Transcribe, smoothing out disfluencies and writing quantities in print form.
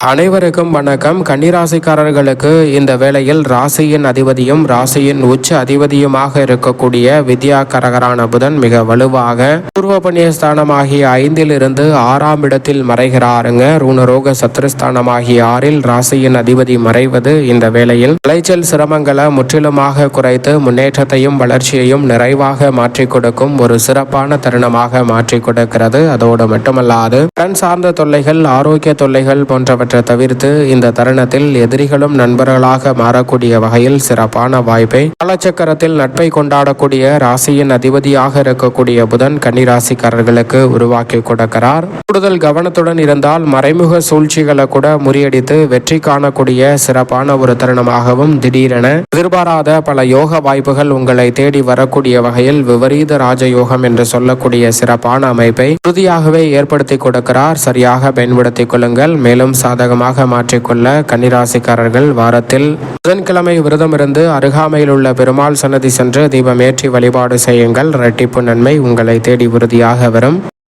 அனைவருக்கும் வணக்கம். கன்னிராசிக்காரர்களுக்கு இந்த வேளையில் ராசியின் அதிபதியும் ராசியின் உச்ச அதிபதியுமாக இருக்கக்கூடிய வித்யாகரகரான புதன் மிக வலுவாக பூர்வ புண்ணிய ஸ்தானமாகிய 5 இருந்து 6ஆம் இடத்தில் மறைகிறாருங்க. ரூணரோக சத்ருஸ்தானமாகிய 6இல் ராசியின் அதிபதி மறைவது இந்த வேளையில் விளைச்சல் சிரமங்களை முற்றிலுமாக குறைத்து முன்னேற்றத்தையும் வளர்ச்சியையும் நிறைவாக மாற்றிக் கொடுக்கும் ஒரு சிறப்பான தருணமாக மாற்றிக் கொடுக்கிறது. அதோடு மட்டுமல்லாது கண் சார்ந்த தொல்லைகள், ஆரோக்கிய தொல்லைகள் போன்றவற்றை தவிர்த்து இந்த தருணத்தில் எதிரிகளும் நண்பர்களாக மாறக்கூடிய வகையில் சிறப்பான வாய்ப்பை காலச்சக்கரத்தில் நட்பை கொண்டாடக்கூடிய ராசியின் அதிபதியாக இருக்கக்கூடிய புதன் கன்னிராசிக்காரர்களுக்கு உருவாக்கி கொடுக்கிறார். கூடுதல் கவனத்துடன் இருந்தால் மறைமுக சூழ்ச்சிகளை கூட முறியடித்து வெற்றி காணக்கூடிய சிறப்பான ஒரு தருணமாகவும் திடீரென எதிர்பாராத பல யோக வாய்ப்புகள் உங்களை தேடி வரக்கூடிய வகையில் விபரீத ராஜயோகம் என்று சொல்லக்கூடிய சிறப்பான அமைப்பை உறுதியாகவே ஏற்படுத்தி கொடுக்கிறார். சரியாக பயன்படுத்திக் கொள்ளுங்கள். மேலும் சாதகமாக மாற்றிக்கொள்ள கன்னிராசிக்காரர்கள் வாரத்தில் புதன்கிழமை விரதம் இருந்து அருகாமையில் உள்ள பெருமாள் சன்னதி சென்று தீபமேற்றி வழிபாடு செய்யுங்கள். இரட்டிப்பு நன்மை உங்களை தேடி உறுதியாக வரும்.